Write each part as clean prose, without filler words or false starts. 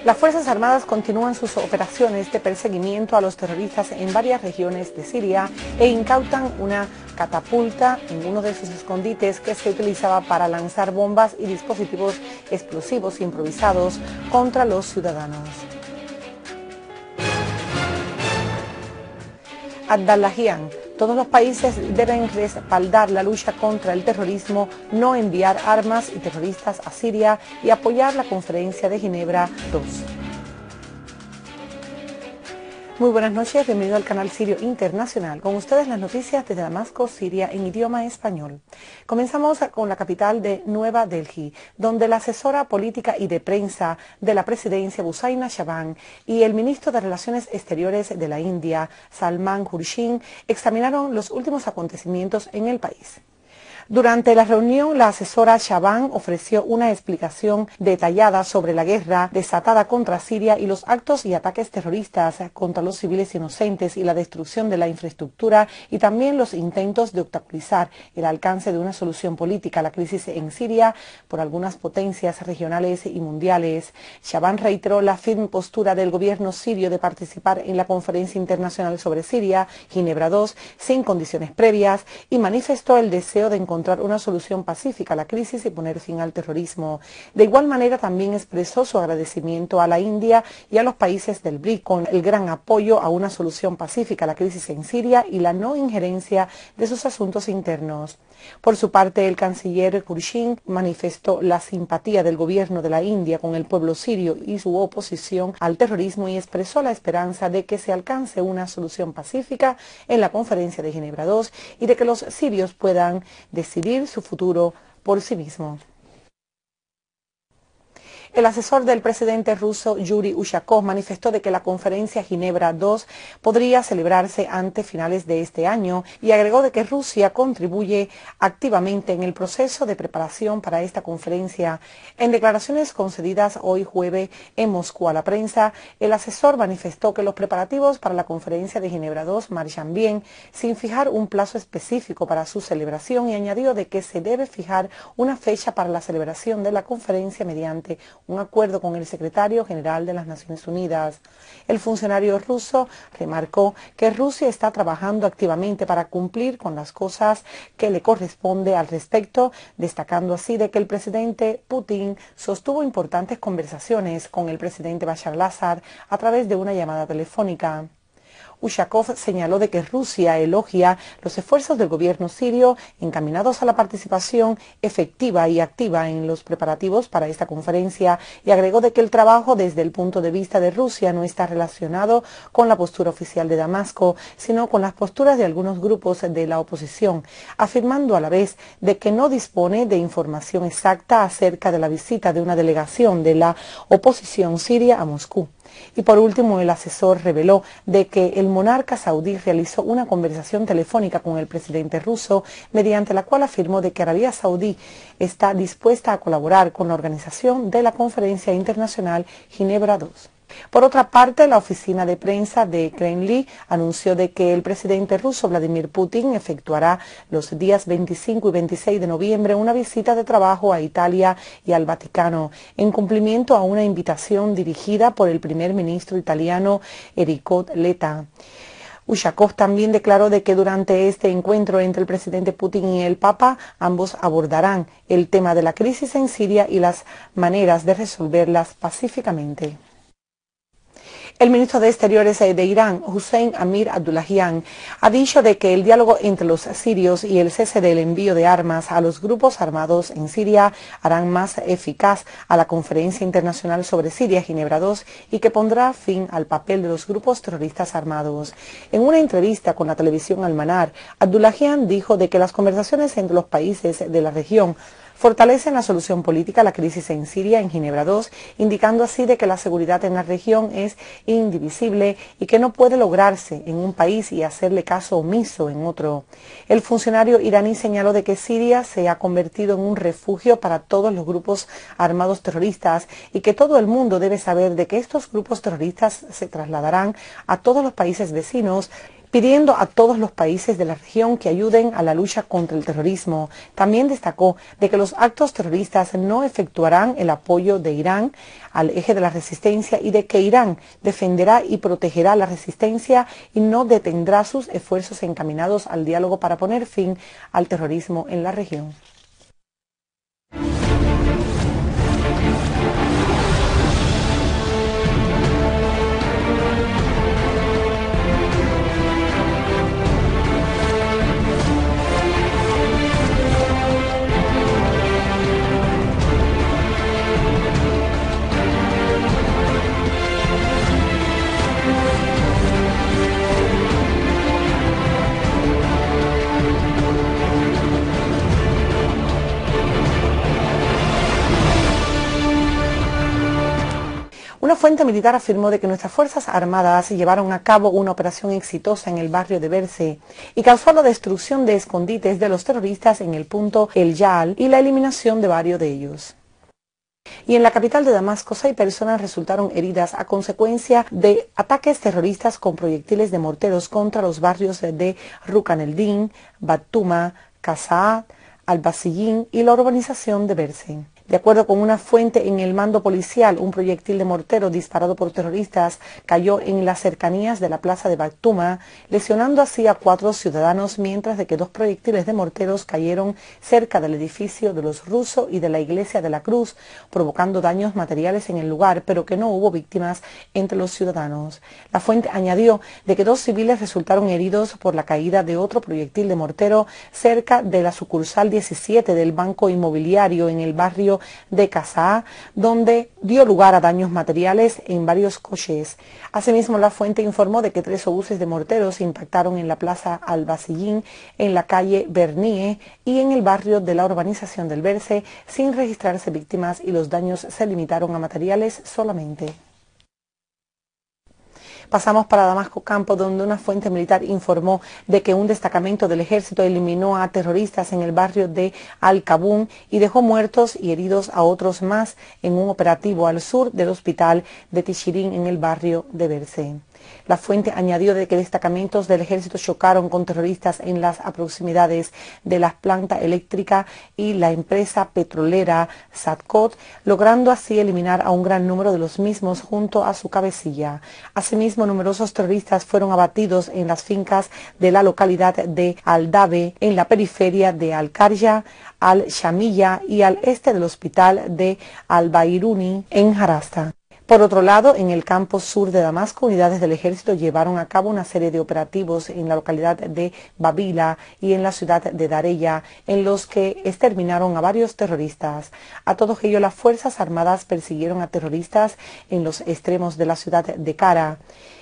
Las Fuerzas Armadas continúan sus operaciones de perseguimiento a los terroristas en varias regiones de Siria e incautan una catapulta en uno de sus escondites que se utilizaba para lanzar bombas y dispositivos explosivos improvisados contra los ciudadanos. Abdullahian: todos los países deben respaldar la lucha contra el terrorismo, no enviar armas y terroristas a Siria y apoyar la Conferencia de Ginebra II. Muy buenas noches, bienvenido al canal Sirio Internacional. Con ustedes las noticias desde Damasco, Siria, en idioma español. Comenzamos con la capital de Nueva Delhi, donde la asesora política y de prensa de la presidencia, Hussaina Shaban, y el ministro de Relaciones Exteriores de la India, Salman Khurshid, examinaron los últimos acontecimientos en el país. Durante la reunión, la asesora Shaban ofreció una explicación detallada sobre la guerra desatada contra Siria y los actos y ataques terroristas contra los civiles inocentes y la destrucción de la infraestructura y también los intentos de obstaculizar el alcance de una solución política a la crisis en Siria por algunas potencias regionales y mundiales. Shaban reiteró la firme postura del gobierno sirio de participar en la Conferencia Internacional sobre Siria, Ginebra II, sin condiciones previas, y manifestó el deseo de encontrar una solución pacífica a la crisis y poner fin al terrorismo. De igual manera también expresó su agradecimiento a la India y a los países del BRIC con el gran apoyo a una solución pacífica a la crisis en Siria y la no injerencia de sus asuntos internos. Por su parte, el canciller Khurshid manifestó la simpatía del gobierno de la India con el pueblo sirio y su oposición al terrorismo y expresó la esperanza de que se alcance una solución pacífica en la Conferencia de Ginebra II y de que los sirios puedan decidir su futuro por sí mismos. El asesor del presidente ruso, Yuri Ushakov, manifestó de que la Conferencia Ginebra II podría celebrarse antes finales de este año y agregó de que Rusia contribuye activamente en el proceso de preparación para esta conferencia. En declaraciones concedidas hoy jueves en Moscú a la prensa, el asesor manifestó que los preparativos para la Conferencia de Ginebra II marchan bien, sin fijar un plazo específico para su celebración, y añadió de que se debe fijar una fecha para la celebración de la conferencia mediante un acuerdo con el secretario general de las Naciones Unidas. El funcionario ruso remarcó que Rusia está trabajando activamente para cumplir con las cosas que le corresponde al respecto, destacando así de que el presidente Putin sostuvo importantes conversaciones con el presidente Bashar al-Assad a través de una llamada telefónica. Ushakov señaló de que Rusia elogia los esfuerzos del gobierno sirio encaminados a la participación efectiva y activa en los preparativos para esta conferencia, y agregó de que el trabajo desde el punto de vista de Rusia no está relacionado con la postura oficial de Damasco, sino con las posturas de algunos grupos de la oposición, afirmando a la vez de que no dispone de información exacta acerca de la visita de una delegación de la oposición siria a Moscú. Y por último, el asesor reveló de que el monarca saudí realizó una conversación telefónica con el presidente ruso, mediante la cual afirmó de que Arabia Saudí está dispuesta a colaborar con la organización de la Conferencia Internacional Ginebra II. Por otra parte, la oficina de prensa de Kremlin anunció de que el presidente ruso Vladimir Putin efectuará los días 25 y 26 de noviembre una visita de trabajo a Italia y al Vaticano, en cumplimiento a una invitación dirigida por el primer ministro italiano Enrico Letta. Ushakov también declaró de que durante este encuentro entre el presidente Putin y el Papa, ambos abordarán el tema de la crisis en Siria y las maneras de resolverlas pacíficamente. El ministro de Exteriores de Irán, Hossein Amir Abdullahian, ha dicho de que el diálogo entre los sirios y el cese del envío de armas a los grupos armados en Siria harán más eficaz a la Conferencia Internacional sobre Siria, Ginebra II, y que pondrá fin al papel de los grupos terroristas armados. En una entrevista con la televisión Al-Manar, Abdullahian dijo de que las conversaciones entre los países de la región fortalecen la solución política a la crisis en Siria en Ginebra II, indicando así de que la seguridad en la región es indivisible y que no puede lograrse en un país y hacerle caso omiso en otro. El funcionario iraní señaló de que Siria se ha convertido en un refugio para todos los grupos armados terroristas y que todo el mundo debe saber de que estos grupos terroristas se trasladarán a todos los países vecinos, pidiendo a todos los países de la región que ayuden a la lucha contra el terrorismo. También destacó de que los actos terroristas no efectuarán el apoyo de Irán al eje de la resistencia y de que Irán defenderá y protegerá la resistencia y no detendrá sus esfuerzos encaminados al diálogo para poner fin al terrorismo en la región. Una fuente militar afirmó de que nuestras Fuerzas Armadas llevaron a cabo una operación exitosa en el barrio de Berce y causó la destrucción de escondites de los terroristas en el punto El Yal y la eliminación de varios de ellos. Y en la capital de Damasco, 6 personas resultaron heridas a consecuencia de ataques terroristas con proyectiles de morteros contra los barrios de Rukan el-Din, Batuma, Kasaat, Al-Basillín y la urbanización de Berce. De acuerdo con una fuente en el mando policial, un proyectil de mortero disparado por terroristas cayó en las cercanías de la plaza de Batuma, lesionando así a 4 ciudadanos, mientras de que 2 proyectiles de morteros cayeron cerca del edificio de los Russo y de la iglesia de la Cruz, provocando daños materiales en el lugar, pero que no hubo víctimas entre los ciudadanos. La fuente añadió de que 2 civiles resultaron heridos por la caída de otro proyectil de mortero cerca de la sucursal 17 del Banco Inmobiliario en el barrio de Kasaat, donde dio lugar a daños materiales en varios coches. Asimismo, la fuente informó de que 3 obuses de morteros impactaron en la plaza Al-Basillín, en la calle Bernie y en el barrio de la urbanización del Berce, sin registrarse víctimas, y los daños se limitaron a materiales solamente. Pasamos para Damasco Campo, donde una fuente militar informó de que un destacamento del ejército eliminó a terroristas en el barrio de Al-Kabun y dejó muertos y heridos a otros más en un operativo al sur del hospital de Tishirin en el barrio de Berce. La fuente añadió de que destacamentos del ejército chocaron con terroristas en las proximidades de la planta eléctrica y la empresa petrolera Sadkot, logrando así eliminar a un gran número de los mismos junto a su cabecilla. Asimismo, numerosos terroristas fueron abatidos en las fincas de la localidad de Al-Dabe, en la periferia de Al-Qarya, Al-Shamiyya y al este del hospital de Al-Bairuni en Jarasta. Por otro lado, en el campo sur de Damasco, unidades del ejército llevaron a cabo una serie de operativos en la localidad de Babila y en la ciudad de Dareya, en los que exterminaron a varios terroristas. A todo ello, las Fuerzas Armadas persiguieron a terroristas en los extremos de la ciudad de Kara,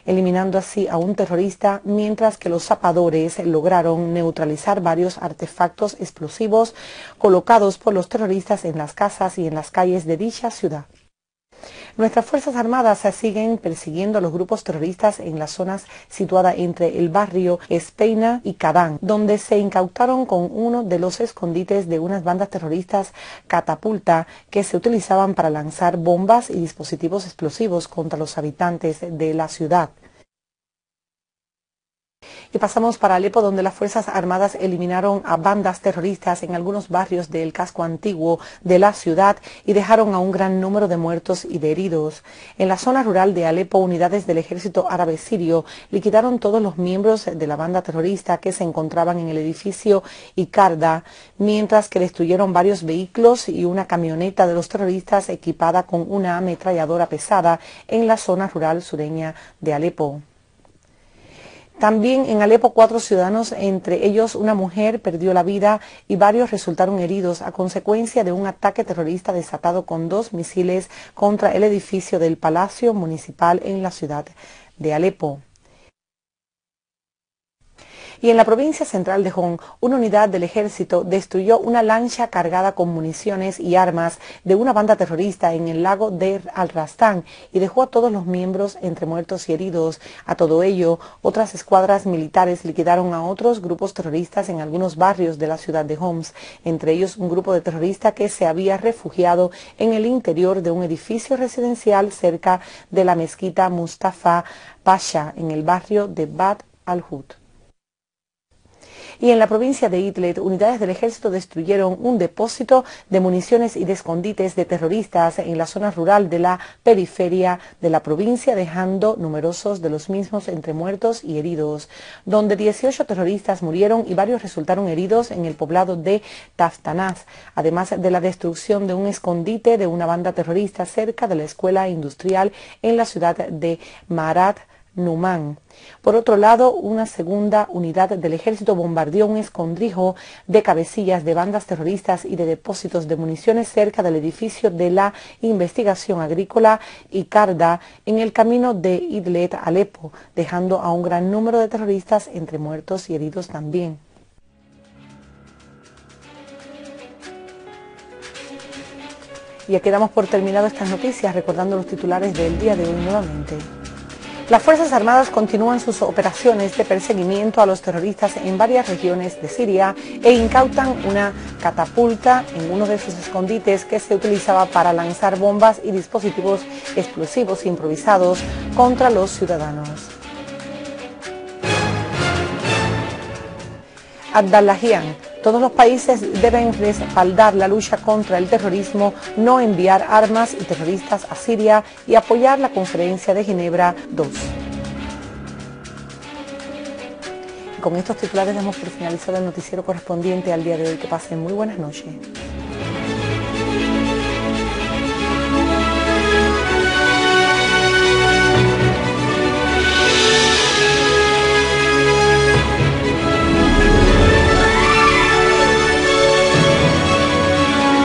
eliminando así a un terrorista, mientras que los zapadores lograron neutralizar varios artefactos explosivos colocados por los terroristas en las casas y en las calles de dicha ciudad. Nuestras Fuerzas Armadas siguen persiguiendo a los grupos terroristas en las zonas situadas entre el barrio Espeina y Kadán, donde se incautaron con uno de los escondites de unas bandas terroristas catapulta que se utilizaban para lanzar bombas y dispositivos explosivos contra los habitantes de la ciudad. Y pasamos para Alepo, donde las Fuerzas Armadas eliminaron a bandas terroristas en algunos barrios del casco antiguo de la ciudad y dejaron a un gran número de muertos y de heridos. En la zona rural de Alepo, unidades del ejército árabe sirio liquidaron todos los miembros de la banda terrorista que se encontraban en el edificio Icarda, mientras que destruyeron varios vehículos y una camioneta de los terroristas equipada con una ametralladora pesada en la zona rural sureña de Alepo. También en Alepo 4 ciudadanos, entre ellos una mujer, perdió la vida y varios resultaron heridos a consecuencia de un ataque terrorista desatado con 2 misiles contra el edificio del Palacio Municipal en la ciudad de Alepo. Y en la provincia central de Hon, una unidad del ejército destruyó una lancha cargada con municiones y armas de una banda terrorista en el lago de Al-Rastán y dejó a todos los miembros entre muertos y heridos. A todo ello, otras escuadras militares liquidaron a otros grupos terroristas en algunos barrios de la ciudad de Homs, entre ellos un grupo de terroristas que se había refugiado en el interior de un edificio residencial cerca de la mezquita Mustafa Pasha en el barrio de Bad al-Hud. Y en la provincia de Idlib, unidades del ejército destruyeron un depósito de municiones y de escondites de terroristas en la zona rural de la periferia de la provincia, dejando numerosos de los mismos entre muertos y heridos, donde 18 terroristas murieron y varios resultaron heridos en el poblado de Taftanaz, además de la destrucción de un escondite de una banda terrorista cerca de la escuela industrial en la ciudad de Marat Numan. Por otro lado, una segunda unidad del ejército bombardeó un escondrijo de cabecillas de bandas terroristas y de depósitos de municiones cerca del edificio de la investigación agrícola Icarda en el camino de Idlib a Alepo, dejando a un gran número de terroristas entre muertos y heridos también. Y ya quedamos por terminado estas noticias, recordando los titulares del día de hoy nuevamente. Las Fuerzas Armadas continúan sus operaciones de perseguimiento a los terroristas en varias regiones de Siria e incautan una catapulta en uno de sus escondites que se utilizaba para lanzar bombas y dispositivos explosivos improvisados contra los ciudadanos. Abdallahian: todos los países deben respaldar la lucha contra el terrorismo, no enviar armas y terroristas a Siria y apoyar la Conferencia de Ginebra II. Y con estos titulares damos por finalizado el noticiero correspondiente al día de hoy. Que pasen muy buenas noches.